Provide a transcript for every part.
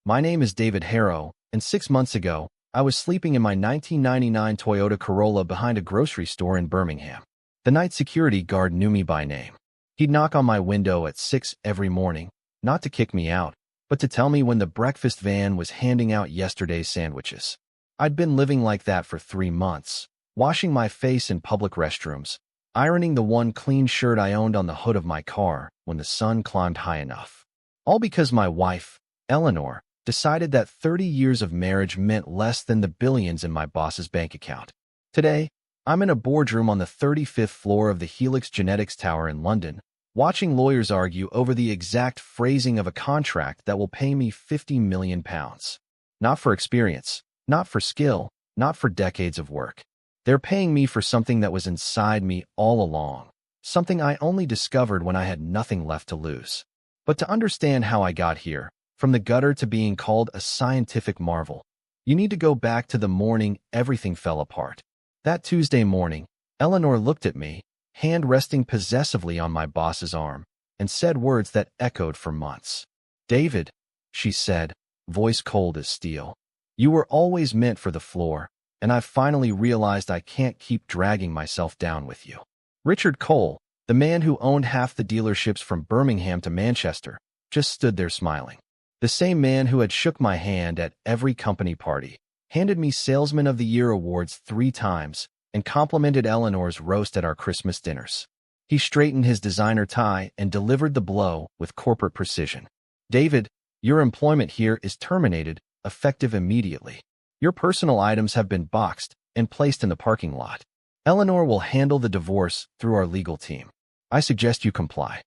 My name is David Harrow, and 6 months ago, I was sleeping in my 1999 Toyota Corolla behind a grocery store in Birmingham. The night security guard knew me by name. He'd knock on my window at 6 every morning, not to kick me out, but to tell me when the breakfast van was handing out yesterday's sandwiches. I'd been living like that for 3 months, washing my face in public restrooms, ironing the one clean shirt I owned on the hood of my car when the sun climbed high enough. All because my wife, Eleanor, decided that 30 years of marriage meant less than the billions in my boss's bank account. Today, I'm in a boardroom on the 35th floor of the Helix Genetics Tower in London, watching lawyers argue over the exact phrasing of a contract that will pay me £50 million. Not for experience, not for skill, not for decades of work. They're paying me for something that was inside me all along, something I only discovered when I had nothing left to lose. But to understand how I got here, from the gutter to being called a scientific marvel, you need to go back to the morning everything fell apart. That Tuesday morning, Eleanor looked at me, hand resting possessively on my boss's arm, and said words that echoed for months. "David," she said, voice cold as steel, "you were always meant for the floor, and I've finally realized I can't keep dragging myself down with you." Richard Cole, the man who owned half the dealerships from Birmingham to Manchester, just stood there smiling. The same man who had shook my hand at every company party, handed me Salesman of the Year awards 3 times, and complimented Eleanor's roast at our Christmas dinners. He straightened his designer tie and delivered the blow with corporate precision. "David, your employment here is terminated, effective immediately. Your personal items have been boxed and placed in the parking lot. Eleanor will handle the divorce through our legal team. I suggest you comply."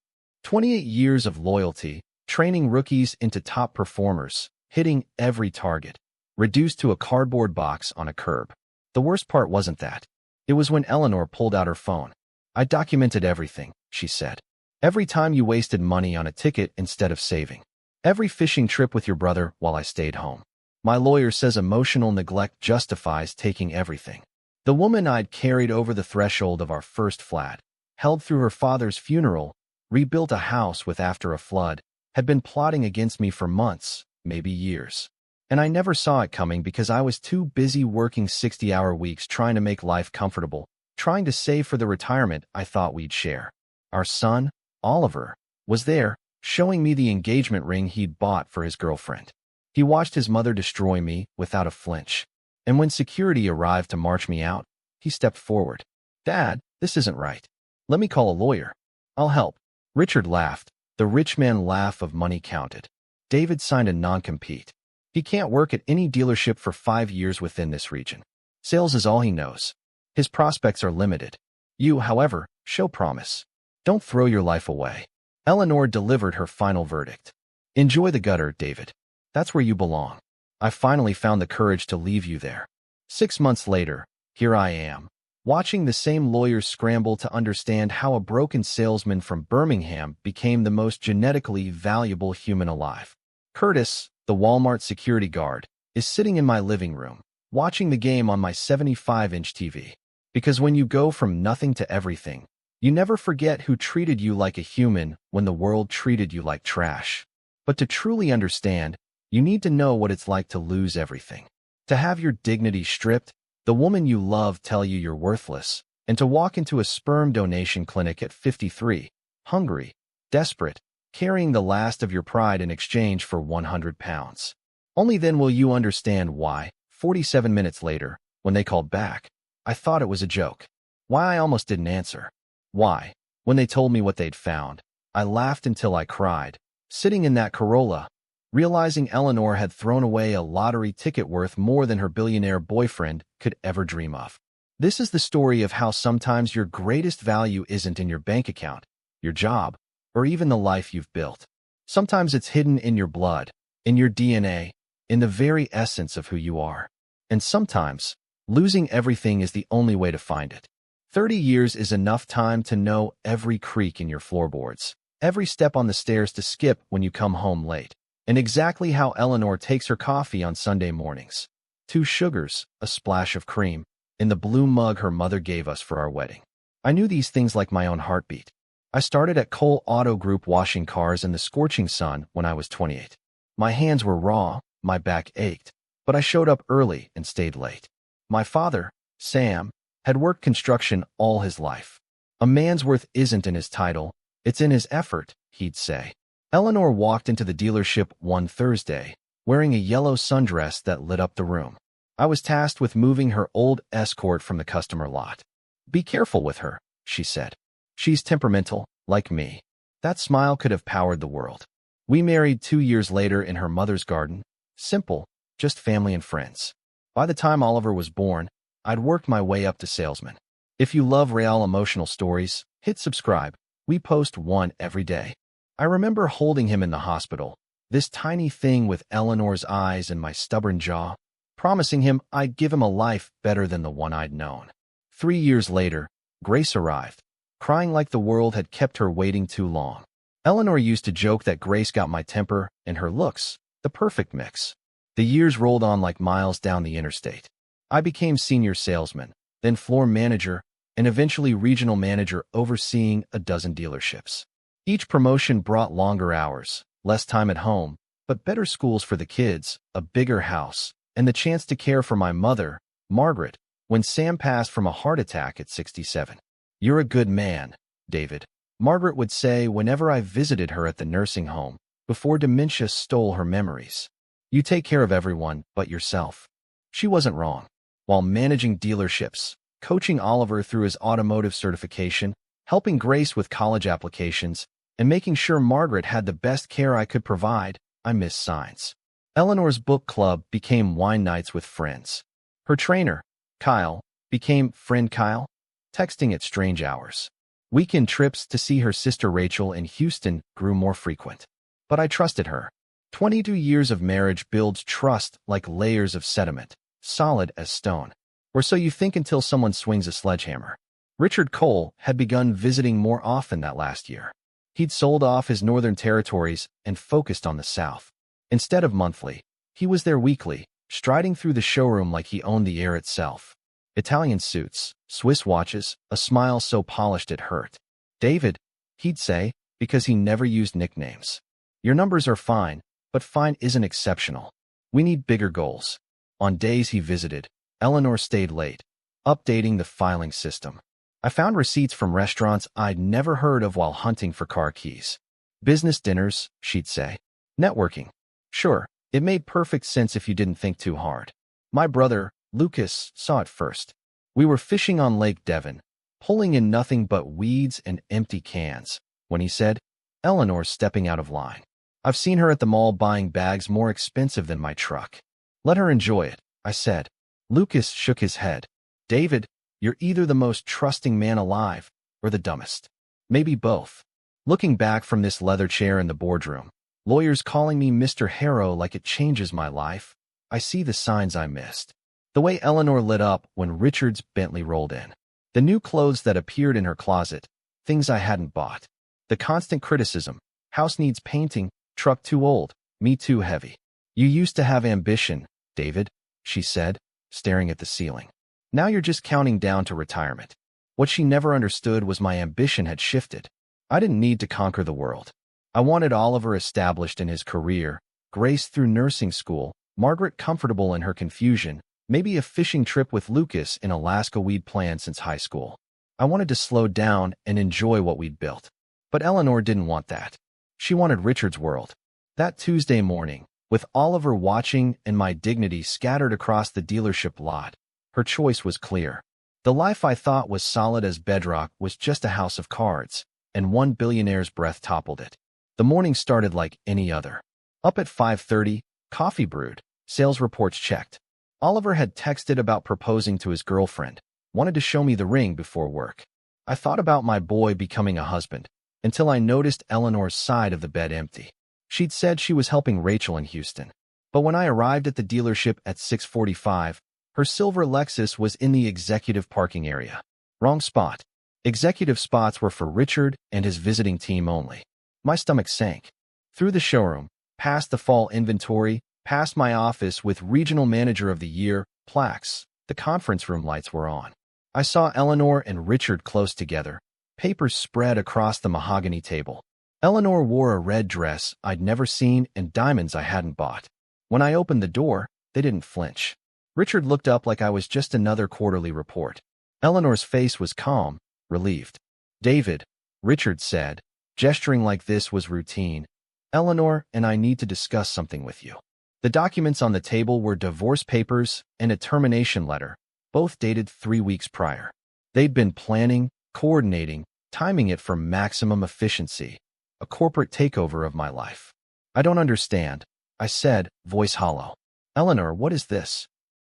28 years of loyalty, training rookies into top performers, hitting every target, reduced to a cardboard box on a curb. The worst part wasn't that. It was when Eleanor pulled out her phone. "I documented everything," she said. "Every time you wasted money on a ticket instead of saving. Every fishing trip with your brother while I stayed home. My lawyer says emotional neglect justifies taking everything." The woman I'd carried over the threshold of our first flat, held through her father's funeral, rebuilt a house with after a flood, had been plotting against me for months, maybe years. And I never saw it coming because I was too busy working 60-hour weeks trying to make life comfortable, trying to save for the retirement I thought we'd share. Our son, Oliver, was there, showing me the engagement ring he'd bought for his girlfriend. He watched his mother destroy me without a flinch. And when security arrived to march me out, he stepped forward. "Dad, this isn't right. Let me call a lawyer. I'll help." Richard laughed, the rich man laugh of money counted. David signed a non-compete. He can't work at any dealership for 5 years within this region. Sales is all he knows. His prospects are limited. You, however, show promise. Don't throw your life away. Eleanor delivered her final verdict. "Enjoy the gutter, David. That's where you belong. I finally found the courage to leave you there." 6 months later, here I am, watching the same lawyers scramble to understand how a broken salesman from Birmingham became the most genetically valuable human alive. Curtis, the Walmart security guard, is sitting in my living room, watching the game on my 75-inch TV. Because when you go from nothing to everything, you never forget who treated you like a human when the world treated you like trash. But to truly understand, you need to know what it's like to lose everything. To have your dignity stripped, the woman you love tell you you're worthless, and to walk into a sperm donation clinic at 53, hungry, desperate, carrying the last of your pride in exchange for 100 pounds. Only then will you understand why, 47 minutes later, when they called back, I thought it was a joke. Why I almost didn't answer. Why, when they told me what they'd found, I laughed until I cried, sitting in that Corolla, realizing Eleanor had thrown away a lottery ticket worth more than her billionaire boyfriend could ever dream of. This is the story of how sometimes your greatest value isn't in your bank account, your job, or even the life you've built. Sometimes it's hidden in your blood, in your DNA, in the very essence of who you are. And sometimes, losing everything is the only way to find it. 30 years is enough time to know every creak in your floorboards, every step on the stairs to skip when you come home late, and exactly how Eleanor takes her coffee on Sunday mornings. 2 sugars, a splash of cream, in the blue mug her mother gave us for our wedding. I knew these things like my own heartbeat. I started at Cole Auto Group washing cars in the scorching sun when I was 28. My hands were raw, My back ached, but I showed up early and stayed late. My father, Sam, had worked construction all his life. A man's worth isn't in his title, it's in his effort, he'd say. Eleanor walked into the dealership one Thursday, wearing a yellow sundress that lit up the room. I was tasked with moving her old Escort from the customer lot. Be careful with her, she said. She's temperamental, like me. That smile could have powered the world. We married 2 years later in her mother's garden. Simple, just family and friends. By the time Oliver was born, I'd worked my way up to salesman. If you love real emotional stories, hit subscribe. We post one every day. I remember holding him in the hospital, this tiny thing with Eleanor's eyes and my stubborn jaw, promising him I'd give him a life better than the one I'd known. 3 years later, Grace arrived, crying like the world had kept her waiting too long. Eleanor used to joke that Grace got my temper and her looks, the perfect mix. The years rolled on like miles down the interstate. I became senior salesman, then floor manager, and eventually regional manager overseeing a dozen dealerships. Each promotion brought longer hours, less time at home, but better schools for the kids, a bigger house, and the chance to care for my mother, Margaret, when Sam passed from a heart attack at 67. You're a good man, David, Margaret would say whenever I visited her at the nursing home, before dementia stole her memories. You take care of everyone but yourself. She wasn't wrong. While managing dealerships, coaching Oliver through his automotive certification, helping Grace with college applications, and making sure Margaret had the best care I could provide, I missed signs. Eleanor's book club became wine nights with friends. Her trainer, Kyle, became friend Kyle, texting at strange hours. Weekend trips to see her sister Rachel in Houston grew more frequent. But I trusted her. 22 years of marriage builds trust like layers of sediment, solid as stone. Or so you think until someone swings a sledgehammer. Richard Cole had begun visiting more often that last year. He'd sold off his northern territories and focused on the South. Instead of monthly, he was there weekly, striding through the showroom like he owned the air itself. Italian suits, Swiss watches, a smile so polished it hurt. David, he'd say, because he never used nicknames. Your numbers are fine, but fine isn't exceptional. We need bigger goals. On days he visited, Eleanor stayed late, updating the filing system. I found receipts from restaurants I'd never heard of while hunting for car keys. Business dinners, she'd say. Networking. Sure, it made perfect sense if you didn't think too hard. My brother, Lucas, saw it first. We were fishing on Lake Devon, pulling in nothing but weeds and empty cans, when he said, Eleanor's stepping out of line. I've seen her at the mall buying bags more expensive than my truck. Let her enjoy it, I said. Lucas shook his head. David, you're either the most trusting man alive or the dumbest. Maybe both. Looking back from this leather chair in the boardroom, lawyers calling me Mr. Harrow like it changes my life, I see the signs I missed. The way Eleanor lit up when Richard's Bentley rolled in. The new clothes that appeared in her closet, things I hadn't bought. The constant criticism, house needs painting, truck too old, me too heavy. You used to have ambition, David, she said, staring at the ceiling. Now you're just counting down to retirement. What she never understood was my ambition had shifted. I didn't need to conquer the world. I wanted Oliver established in his career, Grace through nursing school, Margaret comfortable in her confusion, maybe a fishing trip with Lucas in Alaska we'd planned since high school. I wanted to slow down and enjoy what we'd built. But Eleanor didn't want that. She wanted Richard's world. That Tuesday morning, with Oliver watching and my dignity scattered across the dealership lot, her choice was clear. The life I thought was solid as bedrock was just a house of cards, and one billionaire's breath toppled it. The morning started like any other. Up at 5:30, coffee brewed, sales reports checked. Oliver had texted about proposing to his girlfriend, wanted to show me the ring before work. I thought about my boy becoming a husband, until I noticed Eleanor's side of the bed empty. She'd said she was helping Rachel in Houston. But when I arrived at the dealership at 6:45, her silver Lexus was in the executive parking area. Wrong spot. Executive spots were for Richard and his visiting team only. My stomach sank. Through the showroom, past the fall inventory, past my office with Regional Manager of the Year plaques, the conference room lights were on. I saw Eleanor and Richard close together, papers spread across the mahogany table. Eleanor wore a red dress I'd never seen and diamonds I hadn't bought. When I opened the door, they didn't flinch. Richard looked up like I was just another quarterly report. Eleanor's face was calm, relieved. "David," Richard said, gesturing like this was routine, "Eleanor and I need to discuss something with you." The documents on the table were divorce papers and a termination letter, both dated 3 weeks prior. They'd been planning, coordinating, timing it for maximum efficiency, a corporate takeover of my life. "I don't understand," I said, voice hollow. "Eleanor, what is this?"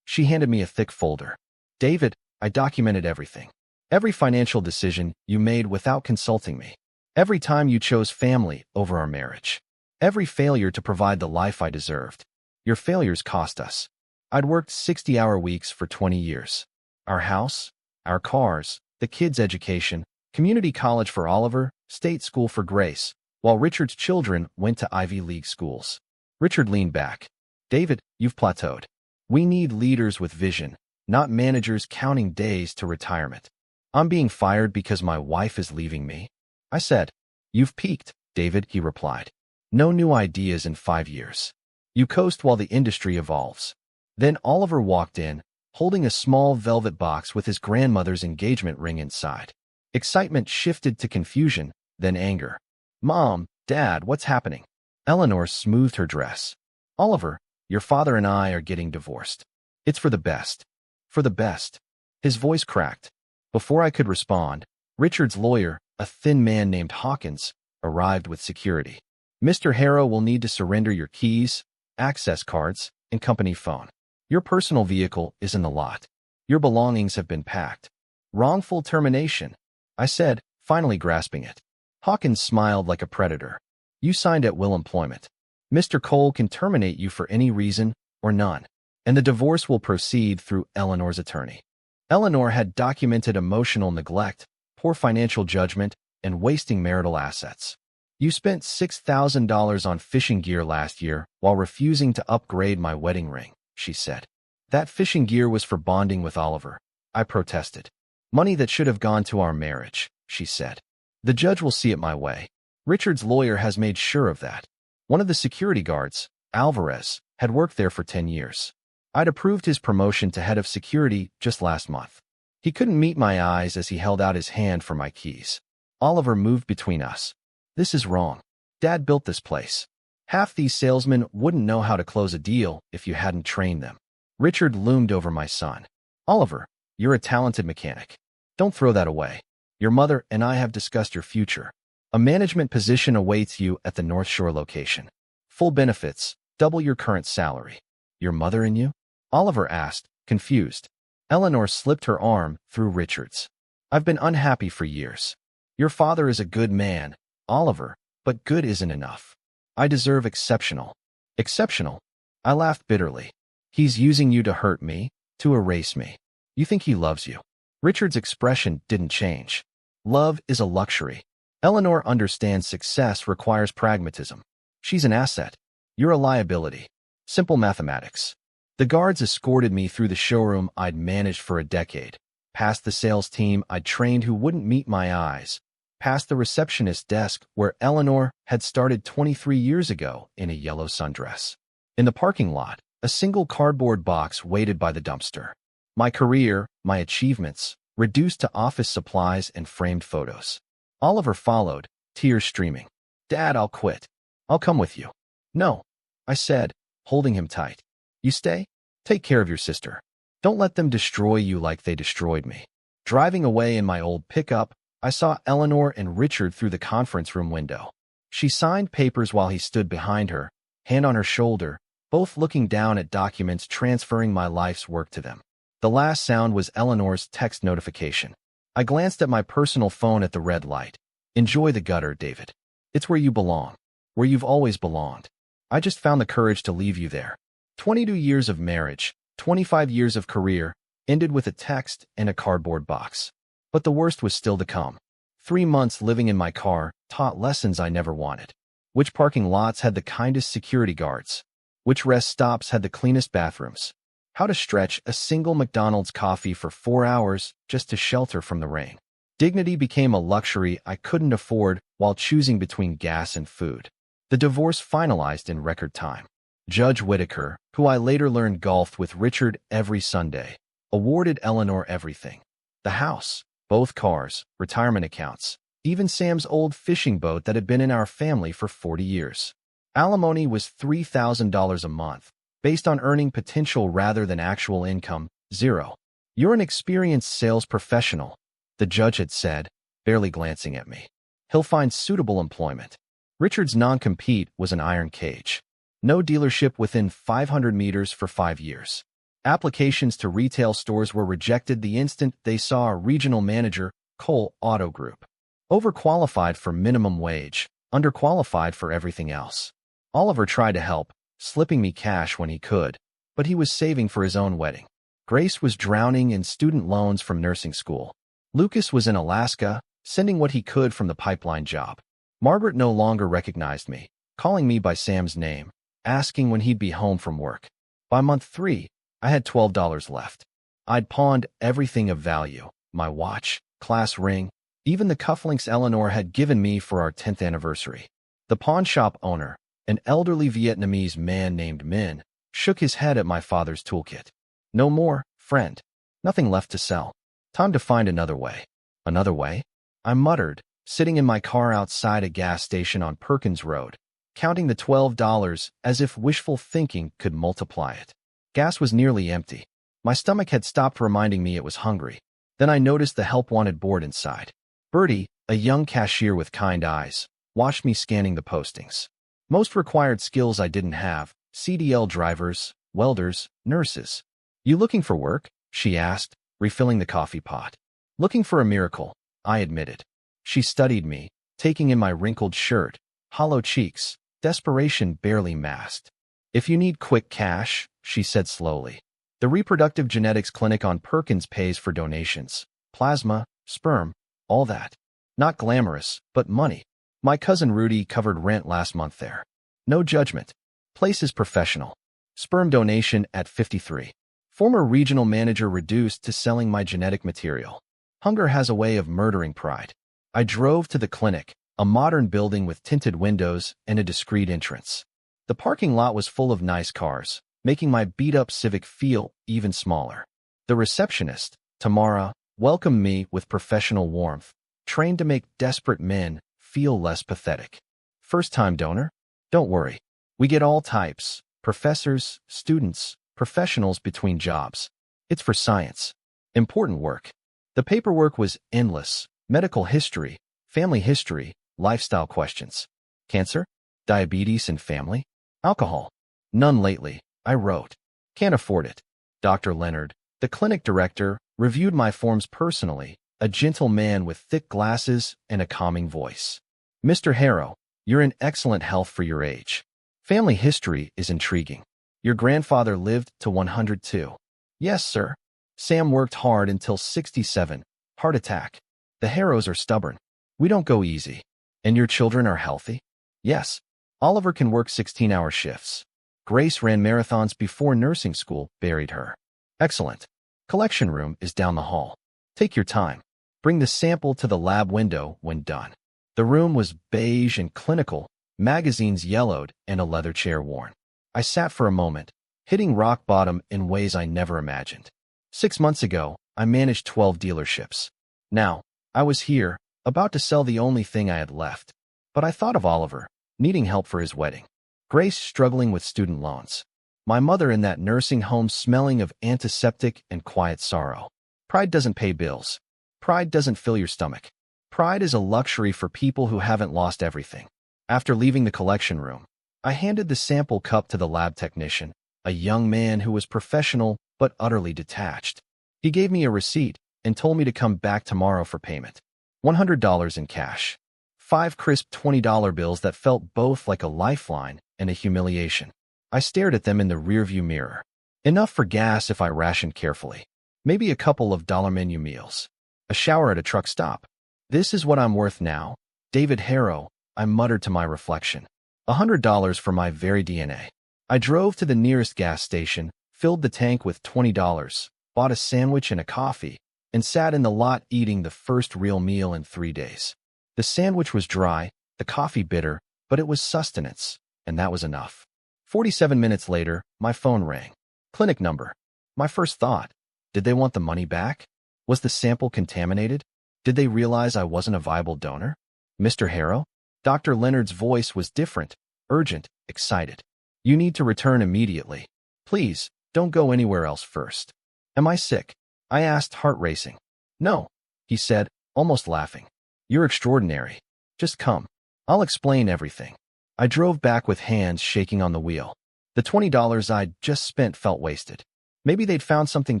She handed me a thick folder. "David, I documented everything. Every financial decision you made without consulting me. Every time you chose family over our marriage. Every failure to provide the life I deserved. Your failures cost us. I'd worked 60-hour weeks for 20 years. Our house, our cars, the kids' education, community college for Oliver, state school for Grace, while Richard's children went to Ivy League schools." Richard leaned back. "David, you've plateaued. We need leaders with vision, not managers counting days to retirement. I'm being fired because my wife is leaving me," I said. "You've peaked, David," he replied. "No new ideas in 5 years. You coast while the industry evolves." Then Oliver walked in, holding a small velvet box with his grandmother's engagement ring inside. Excitement shifted to confusion, then anger. "Mom, Dad, what's happening?" Eleanor smoothed her dress. "Oliver, your father and I are getting divorced. It's for the best. For the best." His voice cracked. Before I could respond, Richard's lawyer, a thin man named Hawkins, arrived with security. "Mr. Harrow will need to surrender your keys, access cards, and company phone. Your personal vehicle is in the lot. Your belongings have been packed." "Wrongful termination," I said, finally grasping it. Hawkins smiled like a predator. "You signed at-will employment. Mr. Cole can terminate you for any reason or none, and the divorce will proceed through Eleanor's attorney." Eleanor had documented emotional neglect, poor financial judgment, and wasting marital assets. "You spent $6,000 on fishing gear last year while refusing to upgrade my wedding ring," she said. "That fishing gear was for bonding with Oliver," I protested. "Money that should have gone to our marriage," she said. "The judge will see it my way. Richard's lawyer has made sure of that." One of the security guards, Alvarez, had worked there for 10 years. I'd approved his promotion to head of security just last month. He couldn't meet my eyes as he held out his hand for my keys. Oliver moved between us. "This is wrong. Dad built this place. Half these salesmen wouldn't know how to close a deal if you hadn't trained them." Richard loomed over my son. "Oliver, you're a talented mechanic. Don't throw that away. Your mother and I have discussed your future. A management position awaits you at the North Shore location. Full benefits, double your current salary." "Your mother and you?" Oliver asked, confused. Eleanor slipped her arm through Richard's. "I've been unhappy for years. Your father is a good man, Oliver, but good isn't enough. I deserve exceptional." "Exceptional?" I laughed bitterly. "He's using you to hurt me, to erase me. You think he loves you?" Richard's expression didn't change. "Love is a luxury. Eleanor understands success requires pragmatism. She's an asset. You're a liability. Simple mathematics." The guards escorted me through the showroom I'd managed for a decade, past the sales team I'd trained who wouldn't meet my eyes, past the receptionist desk where Eleanor had started 23 years ago in a yellow sundress. In the parking lot, a single cardboard box waited by the dumpster. My career, my achievements, reduced to office supplies and framed photos. Oliver followed, tears streaming. "Dad, I'll quit. I'll come with you." "No," I said, holding him tight. "You stay? Take care of your sister. Don't let them destroy you like they destroyed me." Driving away in my old pickup, I saw Eleanor and Richard through the conference room window. She signed papers while he stood behind her, hand on her shoulder, both looking down at documents transferring my life's work to them. The last sound was Eleanor's text notification. I glanced at my personal phone at the red light. "Enjoy the gutter, David. It's where you belong, where you've always belonged. I just found the courage to leave you there." 22 years of marriage, 25 years of career, ended with a text and a cardboard box. But the worst was still to come. 3 months living in my car taught lessons I never wanted. Which parking lots had the kindest security guards? Which rest stops had the cleanest bathrooms? How to stretch a single McDonald's coffee for 4 hours just to shelter from the rain. Dignity became a luxury I couldn't afford while choosing between gas and food. The divorce finalized in record time. Judge Whitaker, who I later learned golfed with Richard every Sunday, awarded Eleanor everything. The house, both cars, retirement accounts, even Sam's old fishing boat that had been in our family for 40 years. Alimony was $3,000 a month, based on earning potential rather than actual income, zero. You're an experienced sales professional, the judge had said, barely glancing at me. He'll find suitable employment. Richard's non-compete was an iron cage. No dealership within 500 meters for 5 years. Applications to retail stores were rejected the instant they saw a regional manager, Cole Auto Group. Overqualified for minimum wage, underqualified for everything else. Oliver tried to help, slipping me cash when he could, but he was saving for his own wedding. Grace was drowning in student loans from nursing school. Lucas was in Alaska, sending what he could from the pipeline job. Margaret no longer recognized me, calling me by Sam's name, asking when he'd be home from work. By month 3, I had $12 left. I'd pawned everything of value, my watch, class ring, even the cufflinks Eleanor had given me for our 10th anniversary. The pawn shop owner, an elderly Vietnamese man named Min, shook his head at my father's toolkit. No more, friend. Nothing left to sell. Time to find another way. Another way? I muttered, sitting in my car outside a gas station on Perkins Road, counting the $12 as if wishful thinking could multiply it. Gas was nearly empty. My stomach had stopped reminding me it was hungry. Then I noticed the help-wanted board inside. Bertie, a young cashier with kind eyes, watched me scanning the postings. Most required skills I didn't have: CDL drivers, welders, nurses. You looking for work? She asked, refilling the coffee pot. Looking for a miracle, I admitted. She studied me, taking in my wrinkled shirt, hollow cheeks, desperation barely masked. If you need quick cash, she said slowly. The reproductive genetics clinic on Perkins pays for donations. Plasma, sperm, all that. Not glamorous, but money. My cousin Rudy covered rent last month there. No judgment. Place is professional. Sperm donation at 53. Former regional manager reduced to selling my genetic material. Hunger has a way of murdering pride. I drove to the clinic, a modern building with tinted windows and a discreet entrance. The parking lot was full of nice cars, making my beat-up Civic feel even smaller. The receptionist, Tamara, welcomed me with professional warmth, trained to make desperate men feel less pathetic. First-time donor? Don't worry. We get all types: professors, students, professionals between jobs. It's for science. Important work. The paperwork was endless: medical history, family history, lifestyle questions. Cancer? Diabetes and family? Alcohol? None lately, I wrote. Can't afford it. Dr. Leonard, the clinic director, reviewed my forms personally, a gentle man with thick glasses and a calming voice. Mr. Harrow, you're in excellent health for your age. Family history is intriguing. Your grandfather lived to 102. Yes, sir. Sam worked hard until 67. Heart attack. The Harrows are stubborn. We don't go easy. And your children are healthy? Yes. Oliver can work 16-hour shifts. Grace ran marathons before nursing school buried her. Excellent. Collection room is down the hall. Take your time. Bring the sample to the lab window when done. The room was beige and clinical, magazines yellowed, and a leather chair worn. I sat for a moment, hitting rock bottom in ways I never imagined. 6 months ago, I managed 12 dealerships. Now, I was here, about to sell the only thing I had left. But I thought of Oliver, needing help for his wedding. Grace struggling with student loans. My mother in that nursing home smelling of antiseptic and quiet sorrow. Pride doesn't pay bills. Pride doesn't fill your stomach. Pride is a luxury for people who haven't lost everything. After leaving the collection room, I handed the sample cup to the lab technician, a young man who was professional but utterly detached. He gave me a receipt and told me to come back tomorrow for payment. $100 in cash. 5 crisp $20 bills that felt both like a lifeline and a humiliation. I stared at them in the rearview mirror. Enough for gas if I rationed carefully. Maybe a couple of dollar menu meals. A shower at a truck stop. This is what I'm worth now. David Harrow, I muttered to my reflection. $100 for my very DNA. I drove to the nearest gas station, filled the tank with $20, bought a sandwich and a coffee, and sat in the lot eating the first real meal in 3 days. The sandwich was dry, the coffee bitter, but it was sustenance, and that was enough. 47 minutes later, my phone rang. Clinic number. My first thought, did they want the money back? Was the sample contaminated? Did they realize I wasn't a viable donor? Mr. Harrow? Dr. Leonard's voice was different, urgent, excited. You need to return immediately. Please, don't go anywhere else first. Am I sick? I asked, heart racing. No, he said, almost laughing. You're extraordinary. Just come. I'll explain everything. I drove back with hands shaking on the wheel. The $20 I'd just spent felt wasted. Maybe they'd found something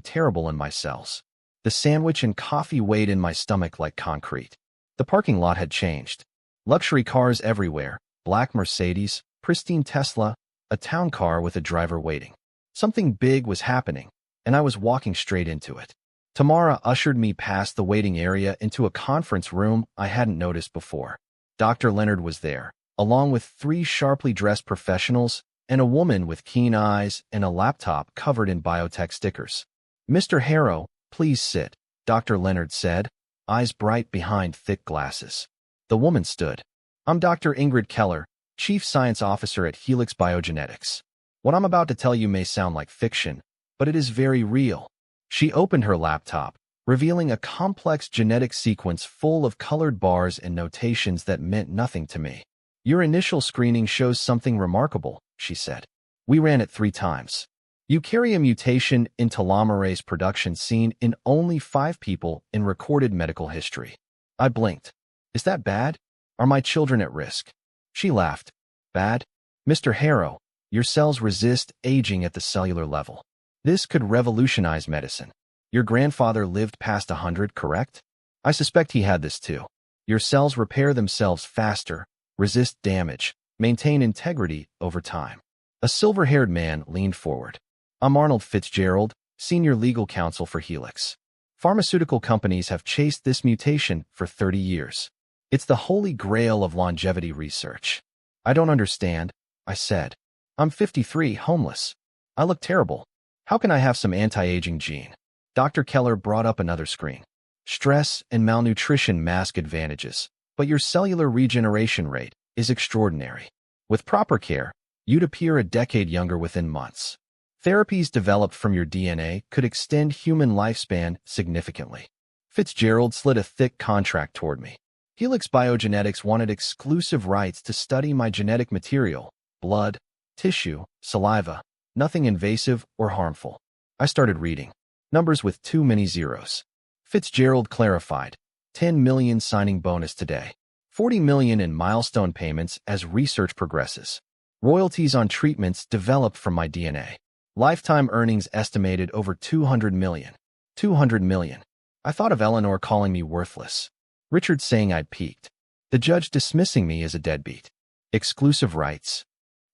terrible in my cells. The sandwich and coffee weighed in my stomach like concrete. The parking lot had changed. Luxury cars everywhere, black Mercedes, pristine Tesla, a town car with a driver waiting. Something big was happening, and I was walking straight into it. Tamara ushered me past the waiting area into a conference room I hadn't noticed before. Dr. Leonard was there, along with 3 sharply dressed professionals and a woman with keen eyes and a laptop covered in biotech stickers. Mr. Harrow, please sit, Dr. Leonard said, eyes bright behind thick glasses. The woman stood. I'm Dr. Ingrid Keller, Chief Science Officer at Helix Biogenetics. What I'm about to tell you may sound like fiction, but it is very real. She opened her laptop, revealing a complex genetic sequence full of colored bars and notations that meant nothing to me. Your initial screening shows something remarkable, she said. We ran it 3 times. You carry a mutation in telomerase production seen in only 5 people in recorded medical history. I blinked. Is that bad? Are my children at risk? She laughed. Bad? Mr. Harrow, your cells resist aging at the cellular level. This could revolutionize medicine. Your grandfather lived past 100, correct? I suspect he had this too. Your cells repair themselves faster, resist damage, maintain integrity over time. A silver-haired man leaned forward. I'm Arnold Fitzgerald, Senior Legal Counsel for Helix. Pharmaceutical companies have chased this mutation for 30 years. It's the holy grail of longevity research. I don't understand, I said. I'm 53, homeless. I look terrible. How can I have some anti-aging gene? Dr. Keller brought up another screen. Stress and malnutrition mask advantages, but your cellular regeneration rate is extraordinary. With proper care, you'd appear a decade younger within months. Therapies developed from your DNA could extend human lifespan significantly. Fitzgerald slid a thick contract toward me. Helix Biogenetics wanted exclusive rights to study my genetic material, blood, tissue, saliva, nothing invasive or harmful. I started reading. Numbers with too many zeros. Fitzgerald clarified. 10 million signing bonus today. 40 million in milestone payments as research progresses. Royalties on treatments developed from my DNA. Lifetime earnings estimated over 200 million. 200 million. I thought of Eleanor calling me worthless. Richard saying I'd peaked. The judge dismissing me as a deadbeat. Exclusive rights.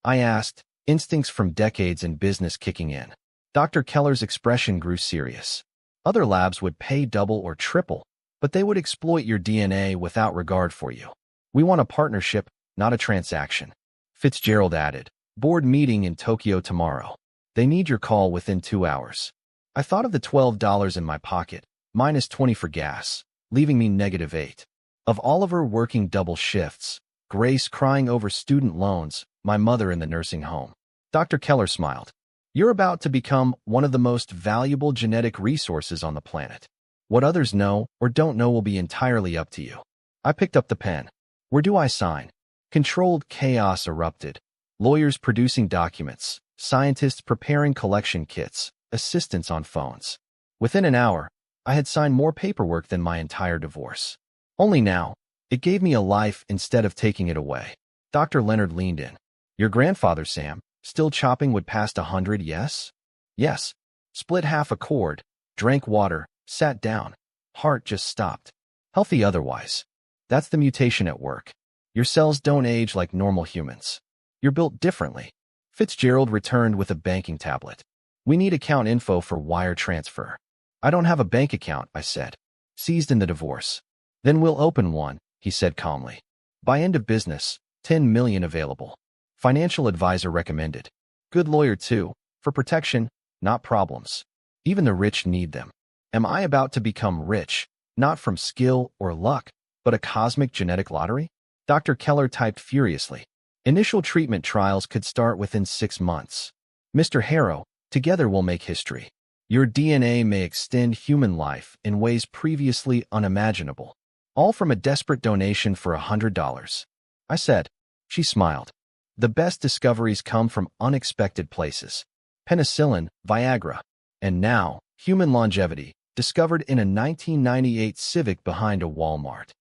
I asked, instincts from decades in business kicking in. Dr. Keller's expression grew serious. Other labs would pay double or triple, but they would exploit your DNA without regard for you. We want a partnership, not a transaction. Fitzgerald added, board meeting in Tokyo tomorrow. They need your call within 2 hours. I thought of the $12 in my pocket, minus 20 for gas, leaving me -8. Of Oliver working double shifts, Grace crying over student loans, my mother in the nursing home. Dr. Keller smiled. You're about to become one of the most valuable genetic resources on the planet. What others know or don't know will be entirely up to you. I picked up the pen. Where do I sign? Controlled chaos erupted. Lawyers producing documents, scientists preparing collection kits, assistants on phones. Within an hour, I had signed more paperwork than my entire divorce. Only now, it gave me a life instead of taking it away. Dr. Leonard leaned in. Your grandfather, Sam, still chopping wood past 100, yes? Yes. Split half a cord, drank water, sat down. Heart just stopped. Healthy otherwise. That's the mutation at work. Your cells don't age like normal humans. You're built differently. Fitzgerald returned with a banking tablet. We need account info for wire transfer. I don't have a bank account, I said. Seized in the divorce. Then we'll open one, he said calmly. By end of business, 10 million available. Financial advisor recommended. Good lawyer too, for protection, not problems. Even the rich need them. Am I about to become rich, not from skill or luck, but a cosmic genetic lottery? Dr. Keller typed furiously. Initial treatment trials could start within 6 months. Mr. Harrow, together we'll make history. Your DNA may extend human life in ways previously unimaginable. All from a desperate donation for $100. I said. She smiled. The best discoveries come from unexpected places. Penicillin, Viagra, and now, human longevity, discovered in a 1998 Civic behind a Walmart.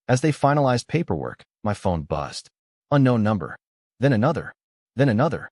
As they finalized paperwork, my phone buzzed. Unknown number. Then another. Then another.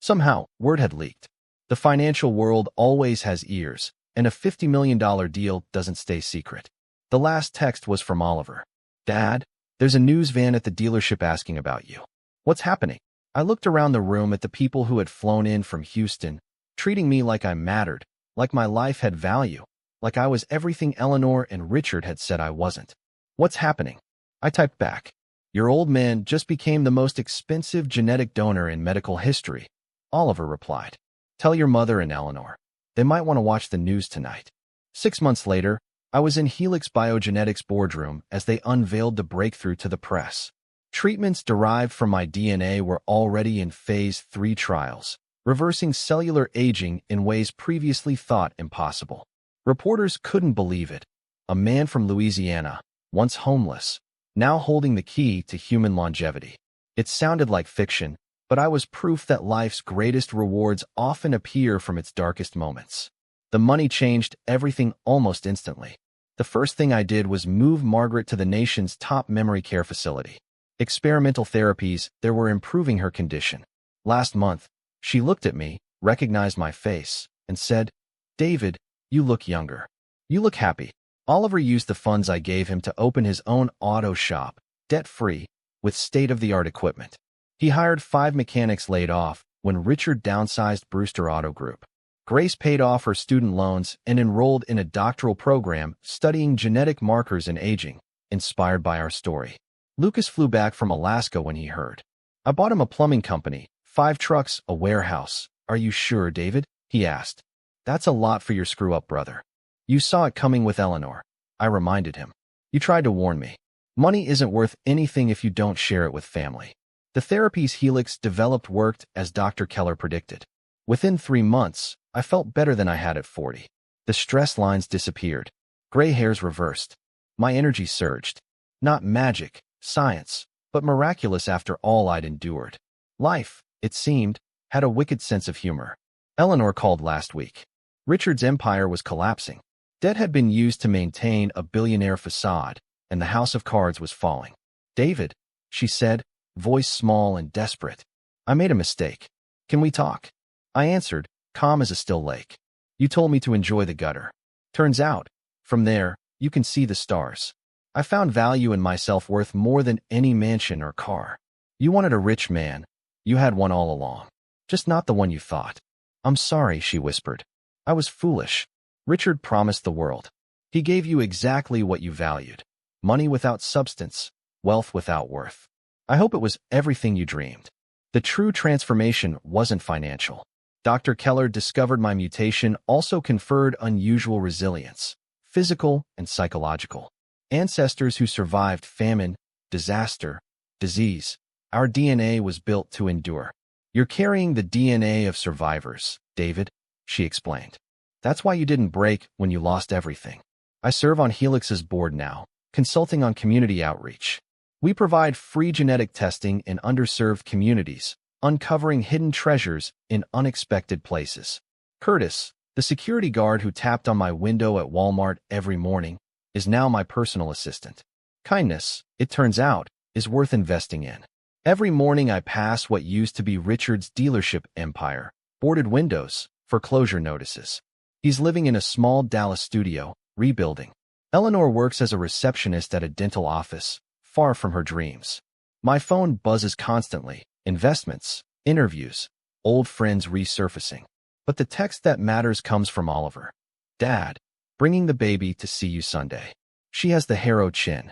Somehow, word had leaked. The financial world always has ears, and a $50 million deal doesn't stay secret. The last text was from Oliver. Dad, there's a news van at the dealership asking about you. What's happening? I looked around the room at the people who had flown in from Houston, treating me like I mattered, like my life had value, like I was everything Eleanor and Richard had said I wasn't. What's happening? I typed back. Your old man just became the most expensive genetic donor in medical history. Oliver replied. Tell your mother and Eleanor. They might want to watch the news tonight. 6 months later, I was in Helix Biogenetics' boardroom as they unveiled the breakthrough to the press. Treatments derived from my DNA were already in phase 3 trials, reversing cellular aging in ways previously thought impossible. Reporters couldn't believe it. A man from Louisiana, once homeless, now holding the key to human longevity. It sounded like fiction, but I was proof that life's greatest rewards often appear from its darkest moments. The money changed everything almost instantly. The first thing I did was move Margaret to the nation's top memory care facility. Experimental therapies that were improving her condition. Last month, she looked at me, recognized my face, and said, David, you look younger. You look happy. Oliver used the funds I gave him to open his own auto shop, debt-free, with state-of-the-art equipment. He hired 5 mechanics laid off when Richard downsized Brewster Auto Group. Grace paid off her student loans and enrolled in a doctoral program studying genetic markers in aging, inspired by our story. Lucas flew back from Alaska when he heard. I bought him a plumbing company, 5 trucks, a warehouse. Are you sure, David? He asked. That's a lot for your screw-up brother. You saw it coming with Eleanor. I reminded him. You tried to warn me. Money isn't worth anything if you don't share it with family. The therapies Helix developed worked as Dr. Keller predicted. Within 3 months, I felt better than I had at 40. The stress lines disappeared. Gray hairs reversed. My energy surged. Not magic, science, but miraculous after all I'd endured. Life, it seemed, had a wicked sense of humor. Eleanor called last week. Richard's empire was collapsing. Debt had been used to maintain a billionaire facade, and the house of cards was falling. David, she said, voice small and desperate. I made a mistake. Can we talk? I answered, calm as a still lake. You told me to enjoy the gutter. Turns out, from there, you can see the stars. I found value in my self-worth more than any mansion or car. You wanted a rich man. You had one all along. Just not the one you thought. I'm sorry, she whispered. I was foolish. Richard promised the world. He gave you exactly what you valued. Money without substance, wealth without worth. I hope it was everything you dreamed. The true transformation wasn't financial. Dr. Keller discovered my mutation also conferred unusual resilience, physical and psychological. Ancestors who survived famine, disaster, disease. Our DNA was built to endure. You're carrying the DNA of survivors, David, she explained. That's why you didn't break when you lost everything. I serve on Helix's board now, consulting on community outreach. We provide free genetic testing in underserved communities, uncovering hidden treasures in unexpected places. Curtis, the security guard who tapped on my window at Walmart every morning, is now my personal assistant. Kindness, it turns out, is worth investing in. Every morning I pass what used to be Richard's dealership empire, boarded windows, foreclosure notices. He's living in a small Dallas studio, rebuilding. Eleanor works as a receptionist at a dental office, far from her dreams. My phone buzzes constantly, investments, interviews, old friends resurfacing. But the text that matters comes from Oliver. Dad, bringing the baby to see you Sunday. She has the Harrow chin.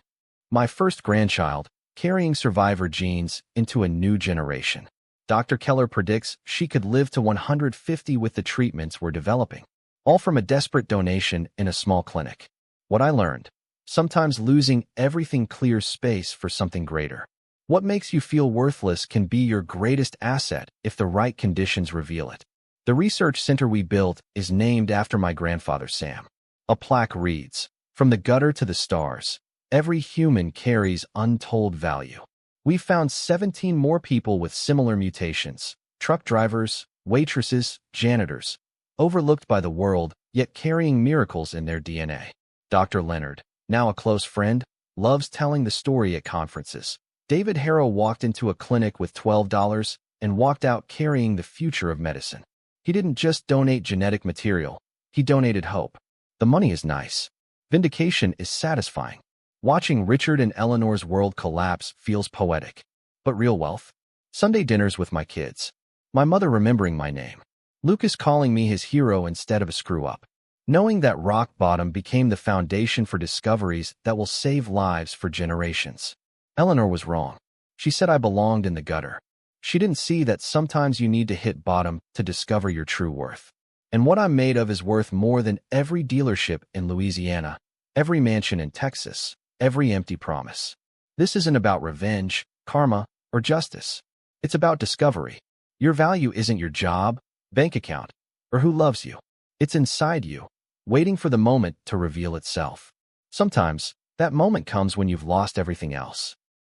My first grandchild, carrying survivor genes into a new generation. Dr. Keller predicts she could live to 150 with the treatments we're developing. All from a desperate donation in a small clinic. What I learned. Sometimes losing everything clears space for something greater. What makes you feel worthless can be your greatest asset if the right conditions reveal it. The research center we built is named after my grandfather Sam. A plaque reads, "From the gutter to the stars, every human carries untold value." We found 17 more people with similar mutations: truck drivers, waitresses, janitors, overlooked by the world, yet carrying miracles in their DNA. Dr. Leonard, now a close friend, loves telling the story at conferences. David Harrow walked into a clinic with $12 and walked out carrying the future of medicine. He didn't just donate genetic material, he donated hope. The money is nice. Vindication is satisfying. Watching Richard and Eleanor's world collapse feels poetic. But real wealth? Sunday dinners with my kids. My mother remembering my name. Lucas calling me his hero instead of a screw-up. Knowing that rock bottom became the foundation for discoveries that will save lives for generations. Eleanor was wrong. She said I belonged in the gutter. She didn't see that sometimes you need to hit bottom to discover your true worth. And what I'm made of is worth more than every dealership in Louisiana, every mansion in Texas, every empty promise. This isn't about revenge, karma, or justice. It's about discovery. Your value isn't your job, bank account, or who loves you. It's inside you, waiting for the moment to reveal itself. Sometimes, that moment comes when you've lost everything else.